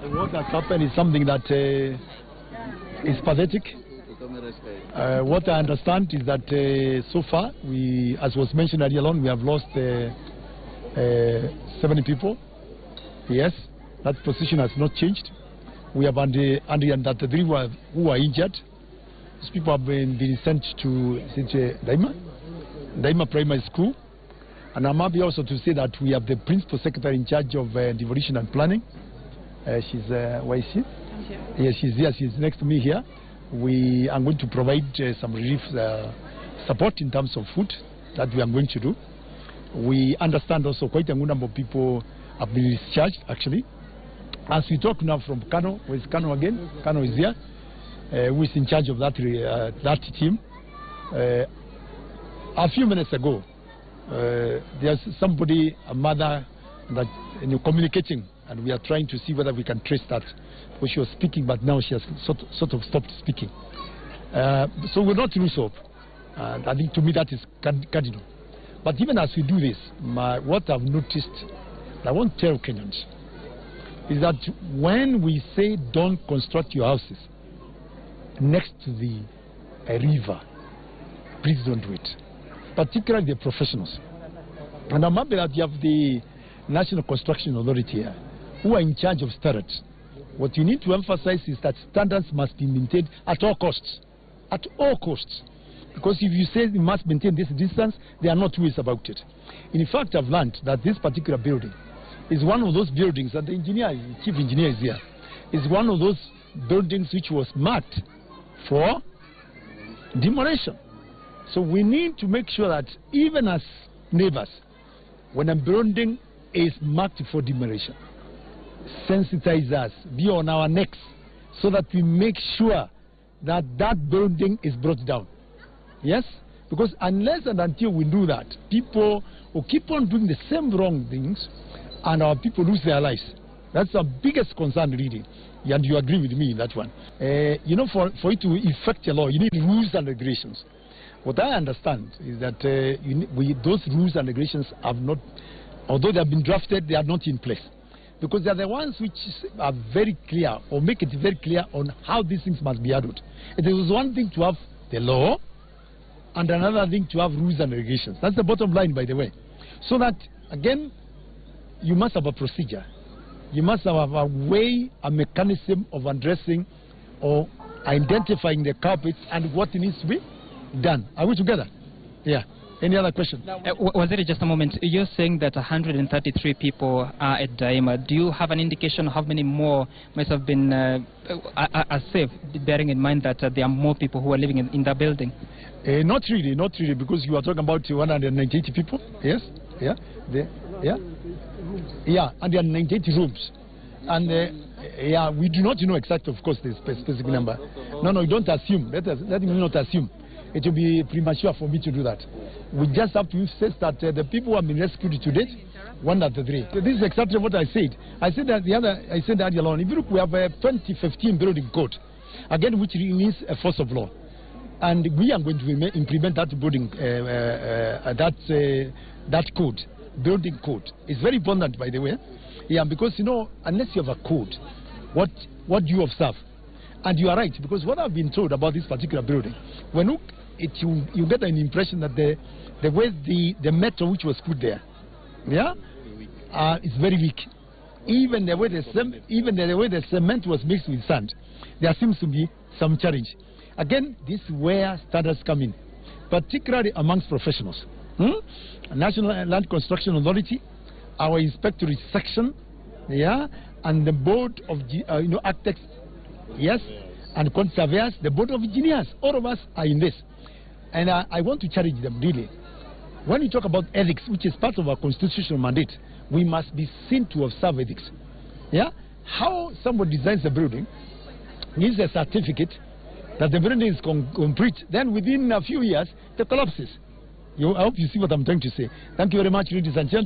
What has happened is something that is pathetic. What I understand is that so far, as was mentioned earlier on, we have lost 70 people. Yes, that position has not changed. We have under 33 who are injured. These people have been sent to Daima Primary School. And I'm happy also to say that we have the Principal Secretary in charge of Devolution and Planning. Where is she? Yes, she's here. She's next to me here. We are going to provide some relief support in terms of food that we are going to do. We understand also quite a good number of people have been discharged, actually. As we talk now from Kano, where is Kano again? Kano is here, who is in charge of that team. A few minutes ago, there's somebody, a mother, that communicating, and we are trying to see whether we can trace that. Because she was speaking, but now she has sort of stopped speaking. So we'll not lose hope. I think to me that is cardinal. But even as we do this, what I've noticed, I won't tell Kenyans, is that when we say don't construct your houses next to the river, please don't do it. Particularly the professionals. And I'm happy that you have the National Construction Authority here, who are in charge of standards. What you need to emphasize is that standards must be maintained at all costs. At all costs. Because if you say you must maintain this distance, there are no two ways about it. In fact, I've learned that this particular building is one of those buildings, and the chief engineer is here, is one of those buildings which was marked for demolition. So we need to make sure that even as neighbors, when a building is marked for demolition, sensitize us, be on our necks, so that we make sure that that building is brought down. Yes? Because unless and until we do that, people will keep on doing the same wrong things, and our people lose their lives. That's our biggest concern, really. And you agree with me in that one. For it to effect a law, you need rules and regulations. What I understand is that those rules and regulations have not, although they have been drafted, they are not in place. Because they are the ones which are very clear, or make it very clear on how these things must be handled. It is one thing to have the law, and another thing to have rules and regulations. That's the bottom line, by the way. So that, again, you must have a procedure. You must have a way, a mechanism of addressing or identifying the culprits and what needs to be done. Are we together? Yeah. Any other question? Was it just a moment? You're saying that 133 people are at Daima. Do you have an indication of how many more must have been are safe, bearing in mind that there are more people who are living in that building? Not really, because you are talking about 198 people. Yes, yeah, yeah, and there are 98 rooms, and yeah, we do not know exactly, of course, the specific number. No, you don't assume. Let me not assume. It will be premature for me to do that. We just have to say that the people who have been rescued to date, 103. So this is exactly what I said. I said that earlier on. If you look, we have a 2015 building code, again, which means a force of law, and we are going to implement that building, that code, building code. It's very important, by the way. Yeah, because unless you have a code, what do you observe? And you are right, because what I've been told about this particular building, when you get an impression that the way the metal which was put there, yeah, is very weak. Even the way the cement was mixed with sand, there seems to be some challenge. Again, this is where standards come in, particularly amongst professionals. National Land Construction Authority, our inspectorate section, yeah, and the board of architects, yes, and surveyors, the board of engineers, all of us are in this. And I want to challenge them, really. When we talk about ethics, which is part of our constitutional mandate, we must be seen to observe ethics. Yeah? How somebody designs a building, needs a certificate that the building is complete, then within a few years, it collapses. I hope you see what I'm trying to say. Thank you very much, ladies and gentlemen.